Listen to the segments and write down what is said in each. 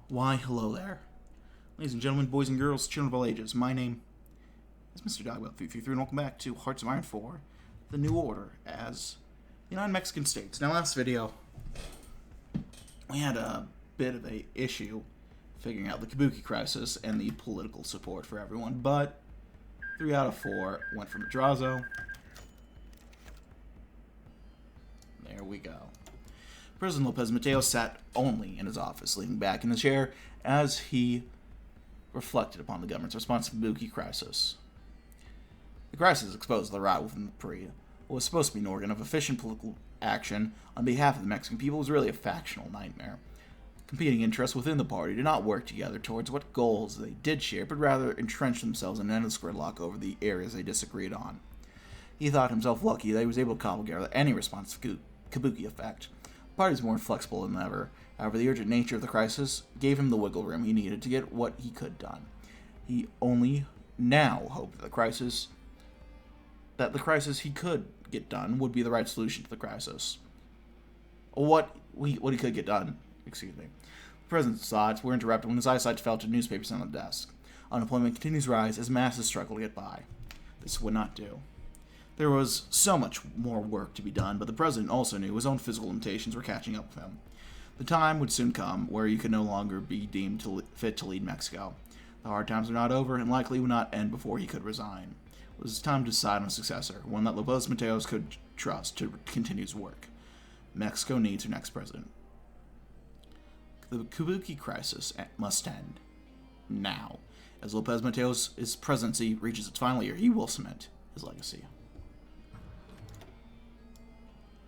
Why, hello there. Ladies and gentlemen, boys and girls, children of all ages, my name is Mr. Dogwell333, and welcome back to Hearts of Iron 4, The New Order, as the United Mexican States. Now, last video, we had a bit of a issue figuring out the Kabuki crisis and the political support for everyone, but 3 out of 4 went for Madrazo. There we go. President Lopez Mateos sat only in his office, leaning back in the chair as he reflected upon the government's response to the Kabuki crisis. The crisis exposed the rot within the PRI. What was supposed to be an organ of efficient political action on behalf of the Mexican people was really a factional nightmare. Competing interests within the party did not work together towards what goals they did share, but rather entrenched themselves in an endless gridlock over the areas they disagreed on. He thought himself lucky that he was able to cobble together any response to the Kabuki effect. The party was more flexible than ever. However, the urgent nature of the crisis gave him the wiggle room he needed to get what he could done. He only now hoped that the crisis he could get done would be the right solution to the crisis. What he could get done, excuse me. The president's thoughts were interrupted when his eyesight fell to newspapers on the desk. Unemployment continues to rise as masses struggle to get by. This would not do. There was so much more work to be done, but the president also knew his own physical limitations were catching up with him. The time would soon come where he could no longer be deemed fit to lead Mexico. The hard times were not over and likely would not end before he could resign. It was time to decide on a successor, one that Lopez Mateos could trust to continue his work. Mexico needs her next president. The Kabuki crisis must end. Now. As Lopez Mateos' presidency reaches its final year, he will cement his legacy.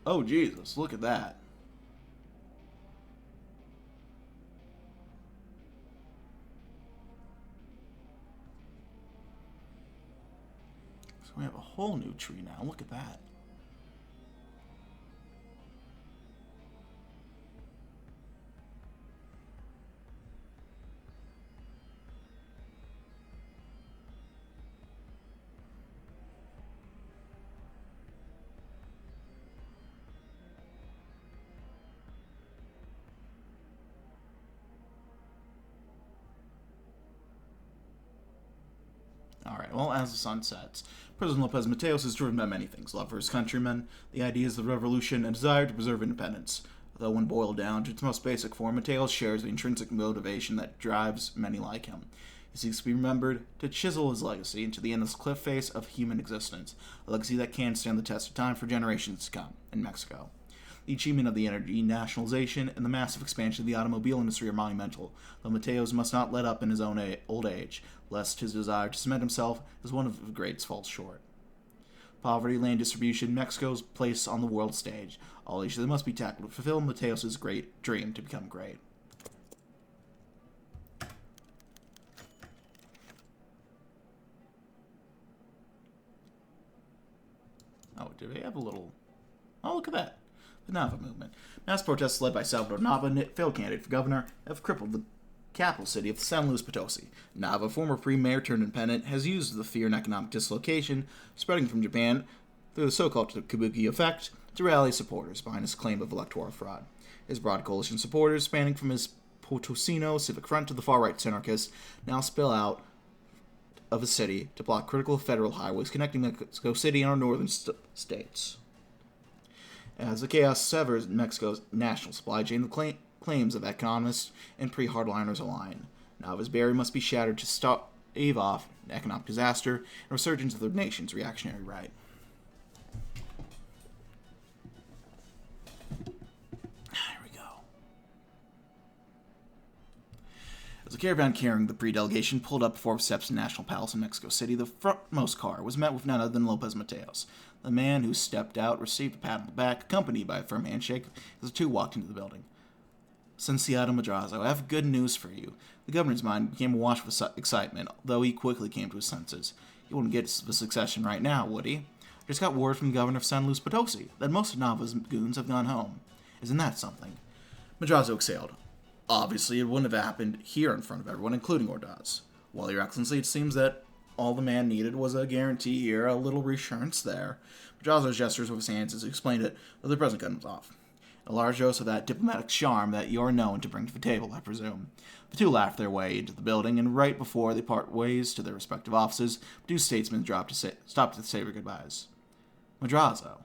Oh, Jesus, look at that. So we have a whole new tree now. Look at that. Alright, well, as the sun sets, President Lopez Mateos is driven by many things: love for his countrymen, the ideas of the revolution, and desire to preserve independence. Though when boiled down to its most basic form, Mateos shares the intrinsic motivation that drives many like him. He seeks to be remembered, to chisel his legacy into the endless cliff face of human existence, a legacy that can stand the test of time for generations to come in Mexico. The achievement of the energy nationalization and the massive expansion of the automobile industry are monumental, though Mateos must not let up in his own old age, lest his desire to cement himself as one of the greats falls short. Poverty, land distribution, Mexico's place on the world stage, all issues that must be tackled to fulfill Mateos' great dream to become great. Oh, do they have a little... Oh, look at that. The Nava movement. Mass protests led by Salvador Nava, failed candidate for governor, have crippled the capital city of San Luis Potosi. Nava, former premier turned independent, has used the fear and economic dislocation spreading from Japan through the so-called Kabuki effect to rally supporters behind his claim of electoral fraud. His broad coalition supporters, spanning from his Potosino Civic Front to the far-right Synarchists, now spill out of the city to block critical federal highways connecting Mexico City and our northern states. As the chaos severs Mexico's national supply chain, the claims of economists and pre-hardliners align. Nava's barrier must be shattered to stave off an economic disaster and resurgence of the nation's reactionary right. Here we go. As the caravan carrying the pre-delegation pulled up before steps in National Palace in Mexico City, the frontmost car was met with none other than Lopez Mateos. The man who stepped out received a pat on the back, accompanied by a firm handshake, as the two walked into the building. Licenciado Madrazo, I have good news for you. The governor's mind became awash with excitement, though he quickly came to his senses. He wouldn't get the succession right now, would he? I just got word from the governor of San Luis Potosi that most of Nava's goons have gone home. Isn't that something? Madrazo exhaled. Obviously, it wouldn't have happened here in front of everyone, including Ordaz. Well, Your Excellency, it seems that all the man needed was a guarantee here, a little reassurance there. Madrazo gestures with his hands as he explained it, though the president cut him off. A large dose of that diplomatic charm that you're known to bring to the table, I presume. The two laugh their way into the building, and right before they part ways to their respective offices, the two statesmen stop to say their goodbyes. Madrazo.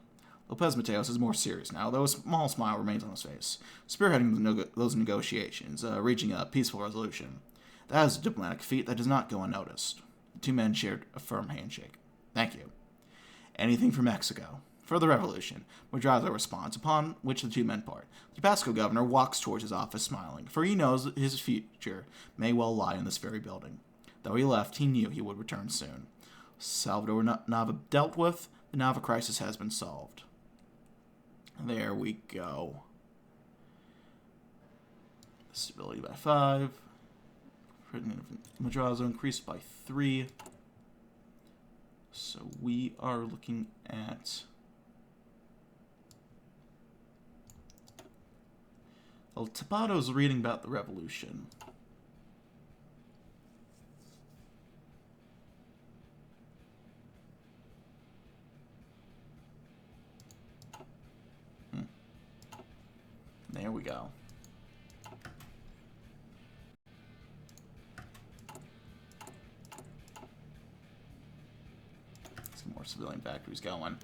Lopez Mateos is more serious now, though a small smile remains on his face, spearheading those negotiations, reaching a peaceful resolution. That is a diplomatic feat that does not go unnoticed. The two men shared a firm handshake. Thank you. Anything for Mexico. For the revolution, Madrazo responds, upon which the two men part. The Tabasco governor walks towards his office smiling, for he knows that his future may well lie in this very building. Though he left, he knew he would return soon. Salvador Nava dealt with, the Nava crisis has been solved. There we go. Stability by 5. Madrazo increased by 3. So we are looking at... Well, Tapato's reading about the revolution. There we go. Some more civilian factories going.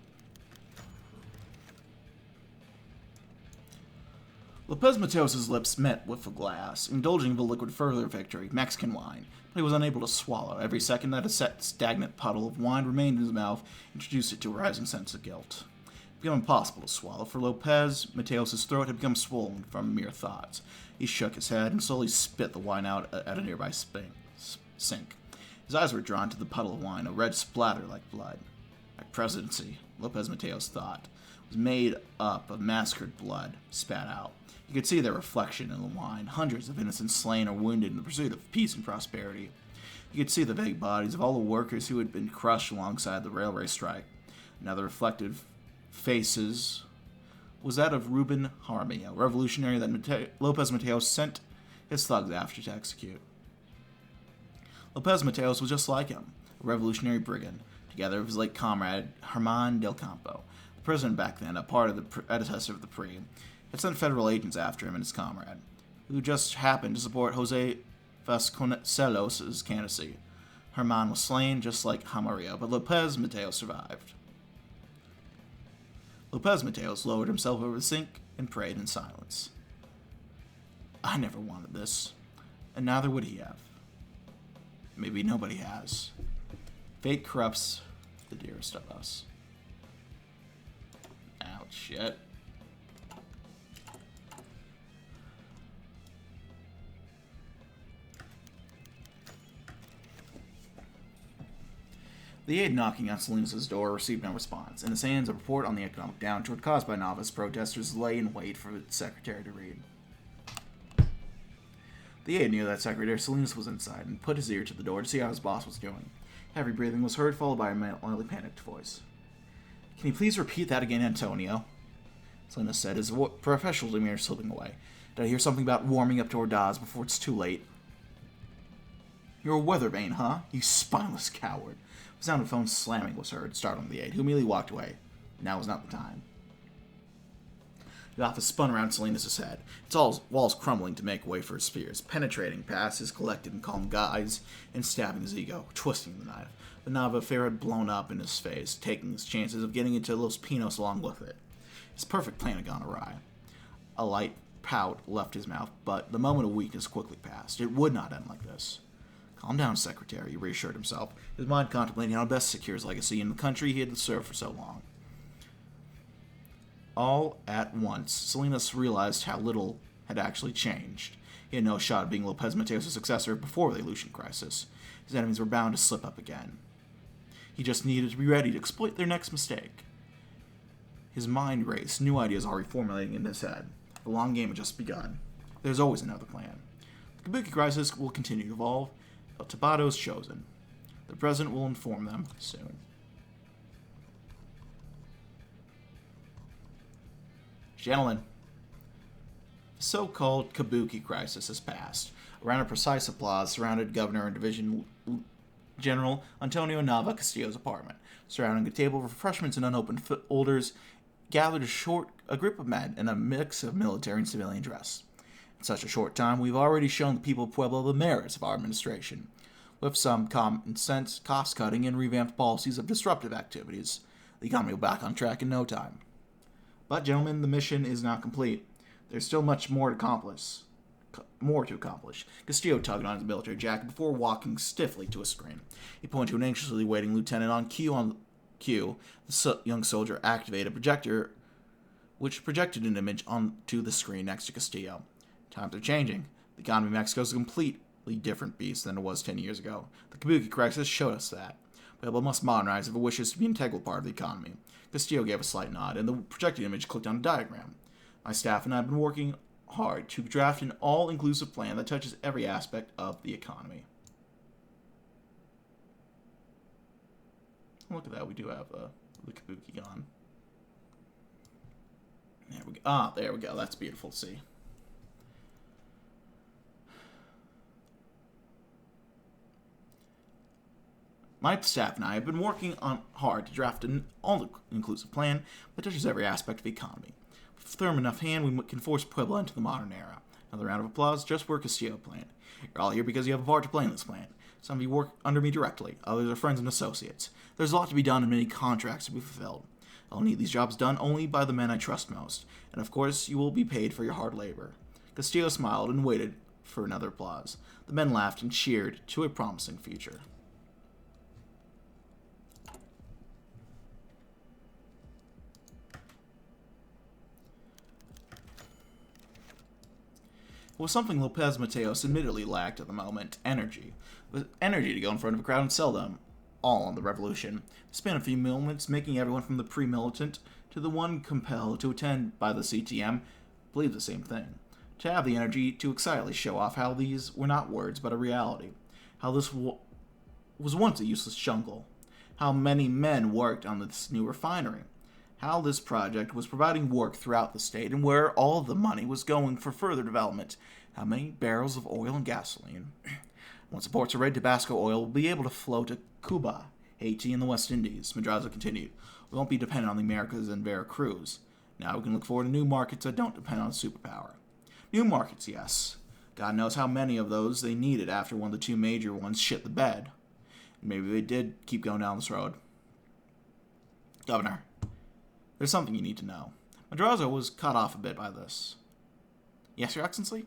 Lopez Mateos' lips met with the glass, indulging the liquid further victory, Mexican wine, but he was unable to swallow. Every second that a stagnant puddle of wine remained in his mouth introduced it to a rising sense of guilt. It became impossible to swallow, for Lopez Mateos' throat had become swollen from mere thoughts. He shook his head and slowly spit the wine out at a nearby sink. His eyes were drawn to the puddle of wine, a red splatter like blood. My presidency, Lopez Mateos thought, was made up of massacred blood, spat out. You could see their reflection in the wine, hundreds of innocents slain or wounded in the pursuit of peace and prosperity. You could see the vague bodies of all the workers who had been crushed alongside the railway strike. Now the reflected faces was that of Ruben Jaramillo, a revolutionary that Lopez Mateos sent his thugs after to execute. Lopez Mateos was just like him, a revolutionary brigand, together with his late comrade Herman del Campo, the president back then, a part of the predecessor of the PRI, had sent federal agents after him and his comrade, who just happened to support Jose Vasconcelos' candidacy. Herman was slain just like Jaramillo, but Lopez Mateos survived. Lopez Mateos lowered himself over the sink and prayed in silence. I never wanted this, and neither would he have. Maybe nobody has. Fate corrupts the dearest of us. Ouch, shit. The aide knocking on Salinas' door received no response. In his hands, a report on the economic downturn caused by Nava's protesters lay in wait for the secretary to read. The aide knew that Secretary Salinas was inside and put his ear to the door to see how his boss was doing. Heavy breathing was heard, followed by a mildly panicked voice. Can you please repeat that again, Antonio? Salinas said, his professional demeanor slipping away. Did I hear something about warming up to Ordaz before it's too late? You're a weather vane, huh? You spineless coward. The sound of phone slamming was heard, startling the aide, who immediately walked away. Now was not the time. The office spun around Salinas' head, its walls crumbling to make way for his fears, penetrating past his collected and calm guise and stabbing his ego, twisting the knife. The Nava affair had blown up in his face, taking his chances of getting into Los Pinos along with it. His perfect plan had gone awry. A light pout left his mouth, but the moment of weakness quickly passed. It would not end like this. Calm down, Secretary, he reassured himself, his mind contemplating how best to secure his legacy in the country he had served for so long. All at once, Salinas realized how little had actually changed. He had no shot of being Lopez Mateos' successor before the Aleutian crisis. His enemies were bound to slip up again. He just needed to be ready to exploit their next mistake. His mind raced, new ideas already formulating in his head. The long game had just begun. There's always another plan. The Kabuki crisis will continue to evolve. El Tabato is chosen. The president will inform them soon. Gentlemen, the so-called Kabuki crisis has passed. A round of precise applause surrounded Governor and Division General Antonio Nava Castillo's apartment. Surrounding a table of refreshments and unopened folders, gathered a group of men in a mix of military and civilian dress. In such a short time, we've already shown the people of Pueblo the merits of our administration. With some common sense, cost-cutting, and revamped policies of disruptive activities, the economy will be back on track in no time. But, gentlemen, the mission is not complete. There's still much more to accomplish. Castillo tugged on his military jacket before walking stiffly to a screen. He pointed to an anxiously waiting lieutenant on cue. The young soldier activated a projector, which projected an image onto the screen next to Castillo. Times are changing. The economy of Mexico is a completely different beast than it was 10 years ago. The Kabuki crisis showed us that. Pueblo must modernize if it wishes to be an integral part of the economy. Castillo gave a slight nod, and the projected image clicked on a diagram. My staff and I have been working hard to draft an all-inclusive plan that touches every aspect of the economy. Look at that, we do have the Kabuki gone. There we go. There we go. That's beautiful to see. My staff and I have been working hard to draft an all-inclusive plan that touches every aspect of the economy. With a firm enough hand, we can force Puebla into the modern era. Another round of applause just for Castillo plan. You're all here because you have a part to play in this plan. Some of you work under me directly, others are friends and associates. There's a lot to be done and many contracts to be fulfilled. I'll need these jobs done only by the men I trust most, and of course you will be paid for your hard labor. Castillo smiled and waited for another applause. The men laughed and cheered to a promising future. It was something Lopez Mateos admittedly lacked at the moment: energy. The energy to go in front of a crowd and sell them all on the revolution. The span of a few moments, making everyone from the pre-militant to the one compelled to attend by the CTM believe the same thing. To have the energy to excitedly show off how these were not words but a reality. How this was once a useless jungle. How many men worked on this new refinery. How this project was providing work throughout the state and where all of the money was going for further development. How many barrels of oil and gasoline. Once the ports are ready, Tabasco oil will be able to flow to Cuba, Haiti, and the West Indies. Madrazo continued. We won't be dependent on the Americas and Veracruz. Now we can look forward to new markets that don't depend on a superpower. New markets, yes. God knows how many of those they needed after one of the two major ones shit the bed. Maybe they did keep going down this road. Governor, there's something you need to know. Madrazo was cut off a bit by this. Yes, Your Excellency?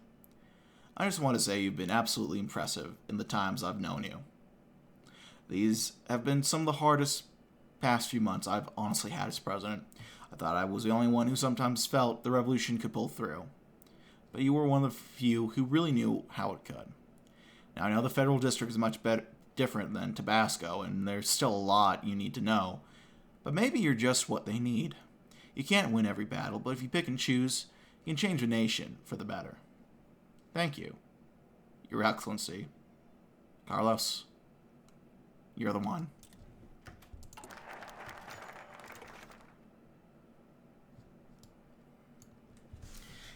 I just want to say you've been absolutely impressive in the times I've known you. These have been some of the hardest past few months I've honestly had as president. I thought I was the only one who sometimes felt the revolution could pull through. But you were one of the few who really knew how it could. Now, I know the federal district is much different than Tabasco, and there's still a lot you need to know. But maybe you're just what they need. You can't win every battle, but if you pick and choose, you can change a nation for the better. Thank you, Your Excellency. Carlos, you're the one.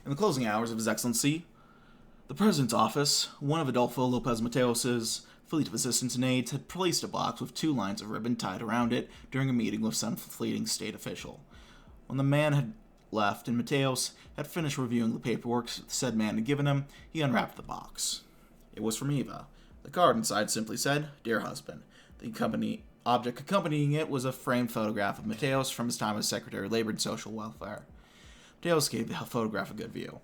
In the closing hours of His Excellency, the President's office, one of Adolfo Lopez Mateos' fleet of assistants and aides, had placed a box with 2 lines of ribbon tied around it during a meeting with some fleeting state official. When the man had left and Mateos had finished reviewing the paperwork the said man had given him, he unwrapped the box. It was from Eva. The card inside simply said, "Dear Husband." The object accompanying it was a framed photograph of Mateos from his time as Secretary of Labor and Social Welfare. Mateos gave the photograph a good view.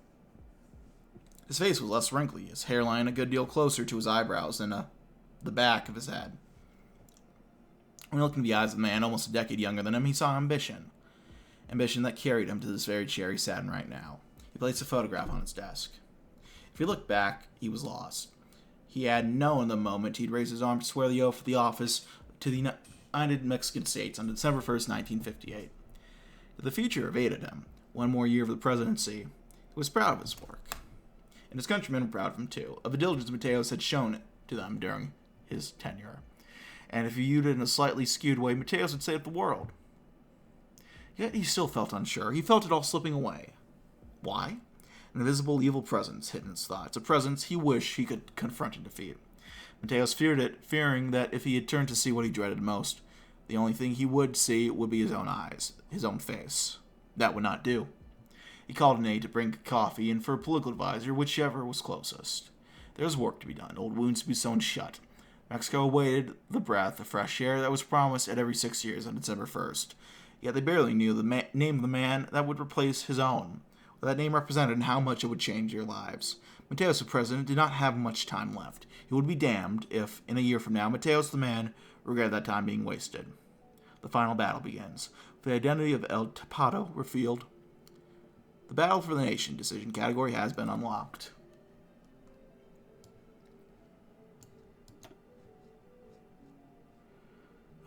His face was less wrinkly, his hairline a good deal closer to his eyebrows than the back of his head. When he looked in the eyes of the man almost a decade younger than him, he saw ambition. Ambition that carried him to this very chair he sat in right now. He placed the photograph on his desk. If he looked back, he was lost. He had known the moment he'd raise his arm to swear the oath of the office to the United Mexican States on December 1st, 1958. The future evaded him. One more year of the presidency. He was proud of his work. And his countrymen were proud of him too, of the diligence Mateos had shown to them during his tenure. And if he viewed it in a slightly skewed way, Mateos would save the world. Yet he still felt unsure. He felt it all slipping away. Why? An invisible evil presence hid in his thoughts, a presence he wished he could confront and defeat. Mateos feared it, fearing that if he had turned to see what he dreaded most, the only thing he would see would be his own eyes, his own face. That would not do. He called an aide to bring coffee and for a political advisor, whichever was closest. There was work to be done, old wounds to be sewn shut. Mexico awaited the breath of fresh air that was promised at every 6 years on December 1st. Yet they barely knew the name of the man that would replace his own, what that name represented and how much it would change their lives. Mateos, the president, did not have much time left. He would be damned if, in a year from now, Mateos, the man, regretted that time being wasted. The final battle begins. The identity of El Tapado revealed. The battle for the nation decision category has been unlocked.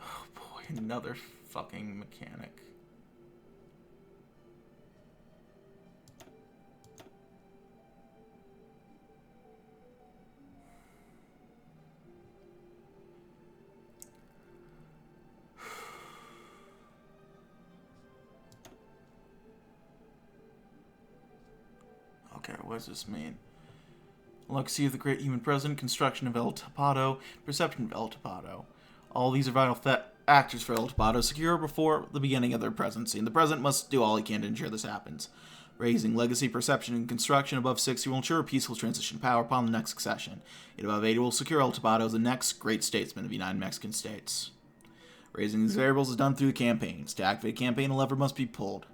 Oh boy, another fucking mechanic. Okay, what does this mean? Legacy of the great human president, construction of El Tapado, perception of El Tapado. All these are vital actors for El Tapado, secure before the beginning of their presidency, and the president must do all he can to ensure this happens. Raising legacy, perception, and construction above 60 will ensure a peaceful transition of power upon the next succession. Yet above 80 will secure El Tapado as the next great statesman of the United Mexican States. Raising these variables is done through the campaigns. To activate a campaign, a lever must be pulled.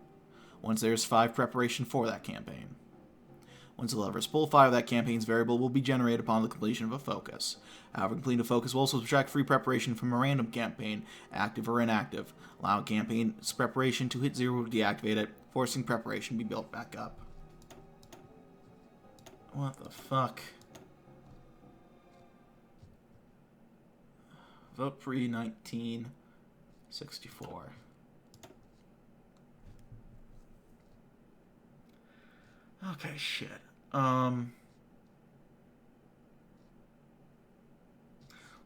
Once there is 5 preparation for that campaign. Once the lever is pulled, 5 of that campaign's variable will be generated upon the completion of a focus. However, completing a focus will also subtract free preparation from a random campaign, active or inactive, allowing campaign's preparation to hit 0 to deactivate it, forcing preparation to be built back up. What the fuck? Vote pre-1964. Okay, shit.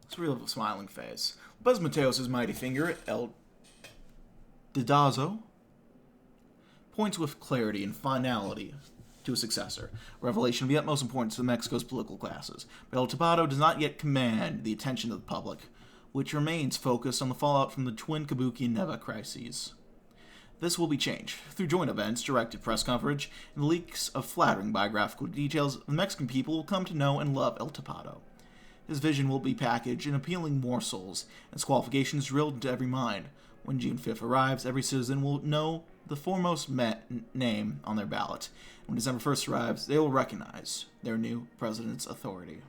Let's relive the smiling face. Buzz Mateos' mighty finger, El Didazo, points with clarity and finality to a successor, a revelation of the utmost importance to Mexico's political classes. But El Tapado does not yet command the attention of the public, which remains focused on the fallout from the twin Kabuki and Nava crises. This will be changed through joint events, directed press coverage, and leaks of flattering biographical details. The Mexican people will come to know and love El Tapado. His vision will be packaged in appealing morsels, and his qualifications drilled into every mind. When June 5th arrives, every citizen will know the foremost name on their ballot. When December 1st arrives, they will recognize their new president's authority.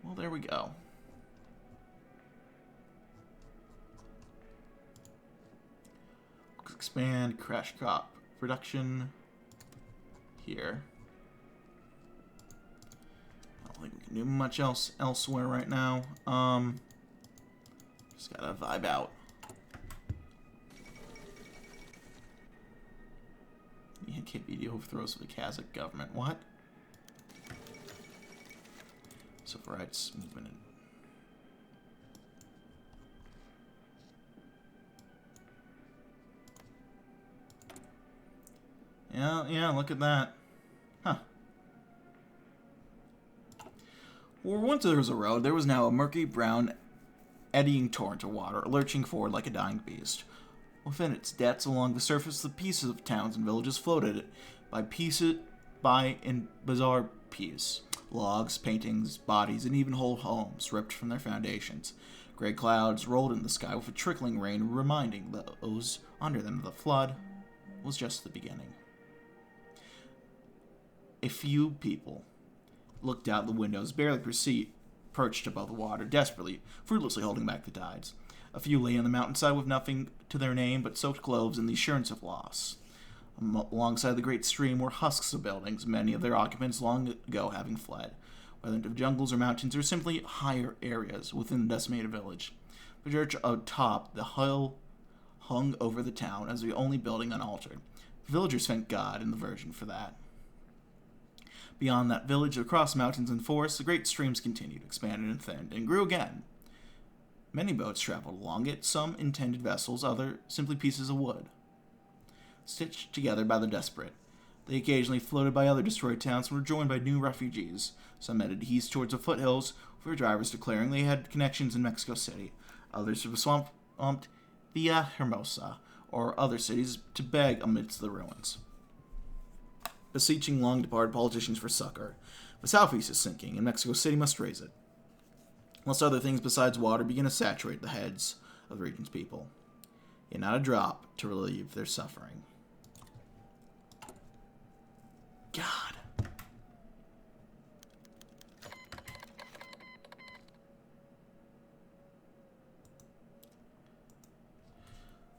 Well, there we go. Expand crash crop production here. I don't think we can do much else elsewhere right now. Just gotta vibe out. The NKVD overthrows the Kazakh government. What? Civil rights movement. Yeah, look at that. Huh. Where once there was a road, there was now a murky, brown, eddying torrent of water, lurching forward like a dying beast. Within its depths along the surface, the pieces of towns and villages floated in bizarre piece. Logs, paintings, bodies, and even whole homes ripped from their foundations. Gray clouds rolled in the sky with a trickling rain, reminding those under them the flood was just the beginning. A few people looked out the windows, barely perched above the water, desperately, fruitlessly holding back the tides. A few lay on the mountainside with nothing to their name but soaked clothes and the assurance of loss. Alongside the great stream were husks of buildings, many of their occupants long ago having fled, whether into jungles or mountains or simply higher areas within the decimated village. The church atop the hill hung over the town as the only building unaltered. The villagers thanked God in the Virgin for that. Beyond that village, across mountains and forests, the great streams continued, expanded and thinned, and grew again. Many boats traveled along it, some intended vessels, others simply pieces of wood. Stitched together by the desperate, they occasionally floated by other destroyed towns and were joined by new refugees. Some headed east towards the foothills, with their drivers declaring they had connections in Mexico City. Others were swamped via Hermosa, or other cities to beg amidst the ruins, beseeching long-departed politicians for succor. The southeast is sinking, and Mexico City must raise it, lest other things besides water begin to saturate the heads of the region's people. Yet not a drop to relieve their suffering. God.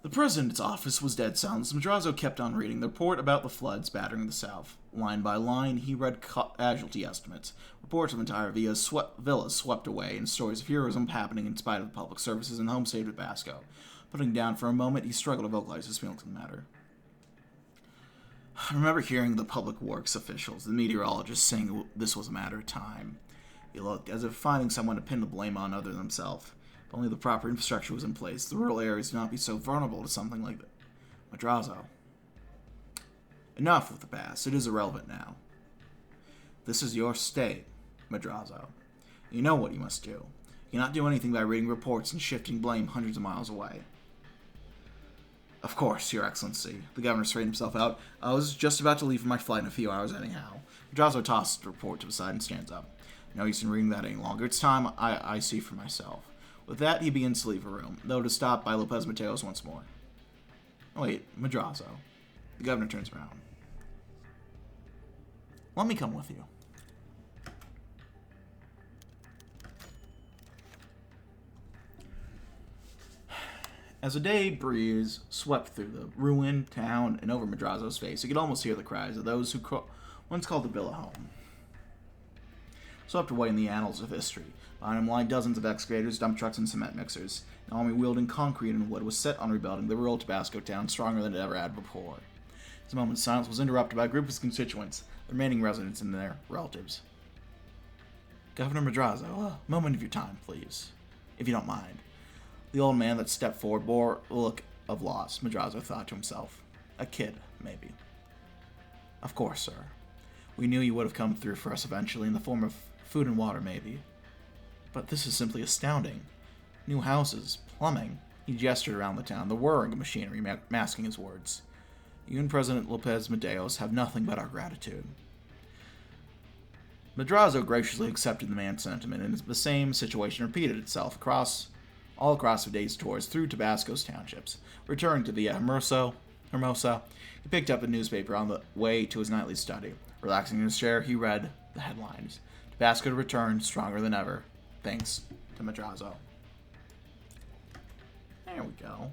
The president's office was dead silent as Madrazo kept on reading the report about the floods battering the south. Line by line, he read casualty estimates, reports of entire villas swept away, and stories of heroism happening in spite of the public services in the home state of Tabasco. Putting down for a moment, he struggled to vocalize his feelings on the matter. I remember hearing the public works officials, the meteorologists, saying this was a matter of time. He looked as if finding someone to pin the blame on other than himself. If only the proper infrastructure was in place, the rural areas would not be so vulnerable to something like that. Madrazo. Enough with the past. It is irrelevant now. This is your state, Madrazo. You know what you must do. You cannot do anything by reading reports and shifting blame hundreds of miles away. Of course, Your Excellency. The governor straightened himself out. I was just about to leave for my flight in a few hours anyhow. Madrazo tosses the report to the side and stands up. No use in reading that any longer. It's time I see for myself. With that, he begins to leave the room, though it is stopped by Lopez Mateos once more. Oh, wait, Madrazo. The governor turns around. Let me come with you. As a day breeze swept through the ruined town and over Madrazo's face, he could almost hear the cries of those who once called the villa home. Swept away in the annals of history. Behind him lie dozens of excavators, dump trucks, and cement mixers. An army wielding concrete and wood was set on rebuilding the rural Tabasco town stronger than it ever had before. His moment's silence was interrupted by a group of his constituents, the remaining residents and their relatives. Governor Madrazo, a moment of your time, please, if you don't mind. The old man that stepped forward bore a look of loss, Madrazo thought to himself. A kid, maybe. Of course, sir. We knew you would have come through for us eventually, in the form of food and water, maybe. But this is simply astounding. New houses, plumbing. He gestured around the town, the whirring of machinery masking his words. You and President Lopez Mateos have nothing but our gratitude. Madrazo graciously accepted the man's sentiment, and the same situation repeated itself all across the day's tours through Tabasco's townships. Returning to Villa Hermosa, he picked up a newspaper on the way to his nightly study. Relaxing in his chair, he read the headlines. Tabasco to return, stronger than ever, thanks to Madrazo. There we go.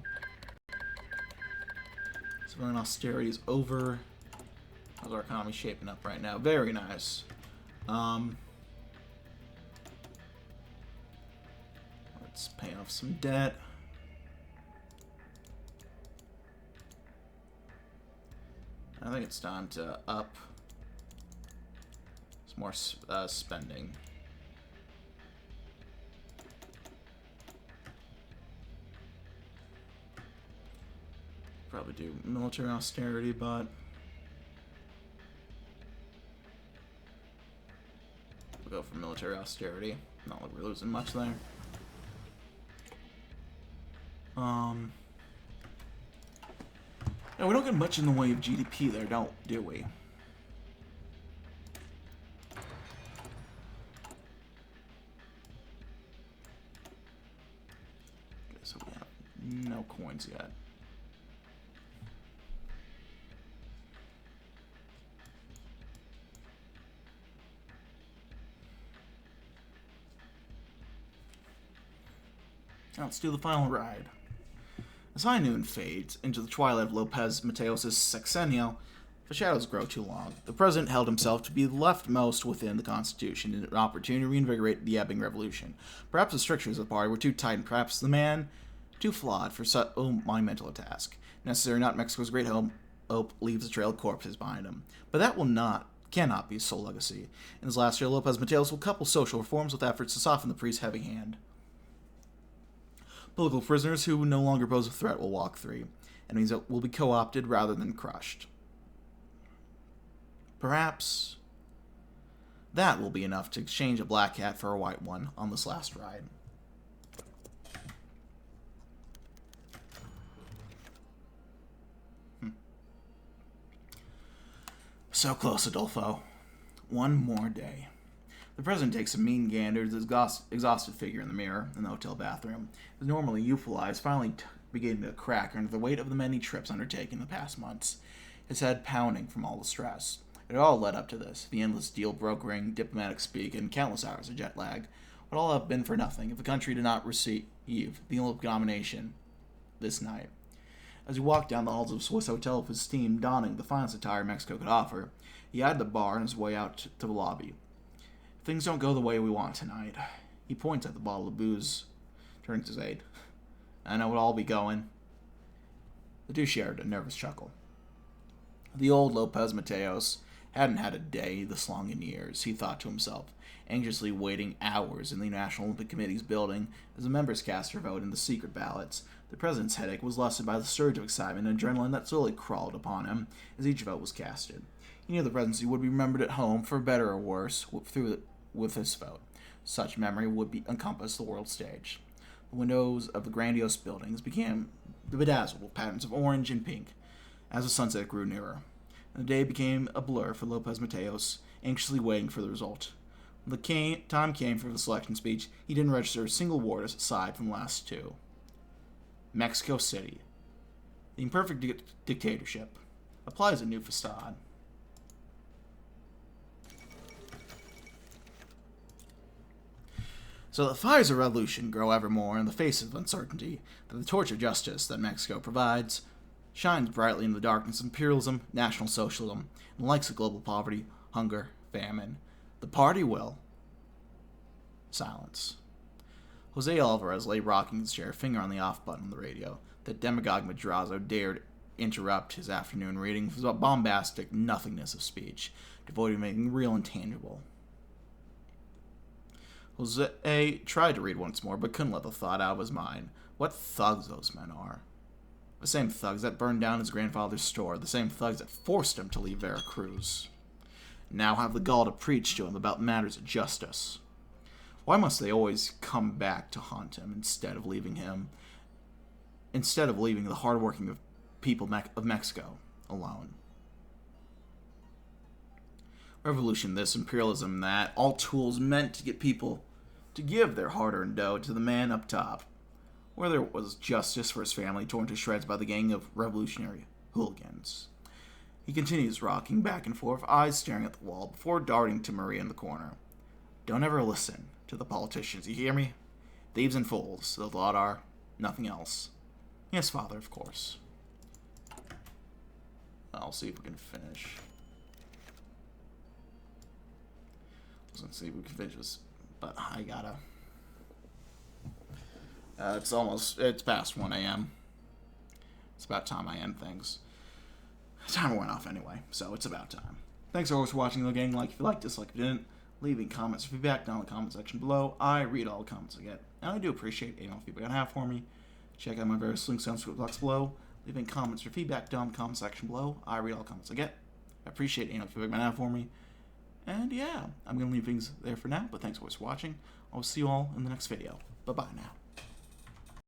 Civilian austerity is over. How's our economy shaping up right now? Very nice. Let's pay off some debt. I think it's time to up some more spending. Probably do military austerity, but we'll go for military austerity. Not like we're losing much there. Yeah, we don't get much in the way of GDP there, do we? Okay, so we have no coins yet. Now let's do the final ride. As high noon fades into the twilight of Lopez Mateos' sexennial, the shadows grow too long. The president held himself to be leftmost within the Constitution in an opportunity to reinvigorate the ebbing revolution. Perhaps the strictures of the party were too tight, and perhaps the man too flawed for such a monumental task. Necessary not Mexico's great hope leaves a trail of corpses behind him. But that cannot be his sole legacy. In his last year, Lopez Mateos will couple social reforms with efforts to soften the priest's heavy hand. Political prisoners who no longer pose a threat will walk free. Enemies will be co-opted rather than crushed. Perhaps that will be enough to exchange a black cat for a white one on this last ride. So close, Adolfo. One more day. The president takes a mean gander at his exhausted figure in the mirror in the hotel bathroom. His normally youthful eyes finally beginning to crack under the weight of the many trips undertaken in the past months, his head pounding from all the stress. It had all led up to this, the endless deal brokering, diplomatic speak, and countless hours of jet lag would all have been for nothing if the country did not receive the Olympic nomination this night. As he walked down the halls of a Swiss hotel with his steam donning the finest attire Mexico could offer, he eyed the bar on his way out to the lobby. If things don't go the way we want tonight, he points at the bottle of booze, turning to his aide. I know it'll all be going. The two shared a nervous chuckle. The old Lopez Mateos hadn't had a day this long in years, he thought to himself, anxiously waiting hours in the National Olympic Committee's building as the members cast their vote in the secret ballots. The president's headache was lessened by the surge of excitement and adrenaline that slowly crawled upon him as each vote was casted. He knew the presidency would be remembered at home, for better or worse, with this vote. Such memory would encompass the world stage. The windows of the grandiose buildings became bedazzled with patterns of orange and pink as the sunset grew nearer, and the day became a blur for Lopez Mateos, anxiously waiting for the result. When the time came for the selection speech, he didn't register a single word aside from the last two. Mexico City. The imperfect dictatorship applies a new facade. So the fires of revolution grow ever more in the face of uncertainty, that the torch of justice that Mexico provides shines brightly in the darkness of imperialism, national socialism, and the likes of global poverty, hunger, famine. The party will. Silence. Jose Alvarez lay rocking his chair, finger on the off button on the radio. The demagogue Madrazo dared interrupt his afternoon reading with a bombastic nothingness of speech, devoted to making real and tangible. Jose tried to read once more, but couldn't let the thought out of his mind. What thugs those men are. The same thugs that burned down his grandfather's store, the same thugs that forced him to leave Veracruz, now have the gall to preach to him about matters of justice. Why must they always come back to haunt him instead of leaving the hardworking people of Mexico alone? Revolution this, imperialism that, all tools meant to get people to give their hard-earned dough to the man up top, where there was justice for his family torn to shreds by the gang of revolutionary hooligans. He continues rocking back and forth, eyes staring at the wall, before darting to Maria in the corner. Don't ever listen to the politicians, you hear me? Thieves and fools, the lot are, nothing else. Yes, Father, of course. I'll see if we can finish. Let's see if we can finish this, but I gotta. It's past 1 a.m. It's about time I end things. The timer went off anyway, so it's about time. Thanks always for watching the gang. Like if you liked, dislike if you didn't. Leaving comments or feedback down in the comment section below. I read all the comments I get, and I do appreciate any feedback you have for me. Check out my various links down in the description box below. Leaving comments or feedback down in the comment section below. I read all the comments I get. I appreciate any feedback you have for me. And yeah, I'm going to leave things there for now, but thanks always for watching. I'll see you all in the next video. Bye-bye now.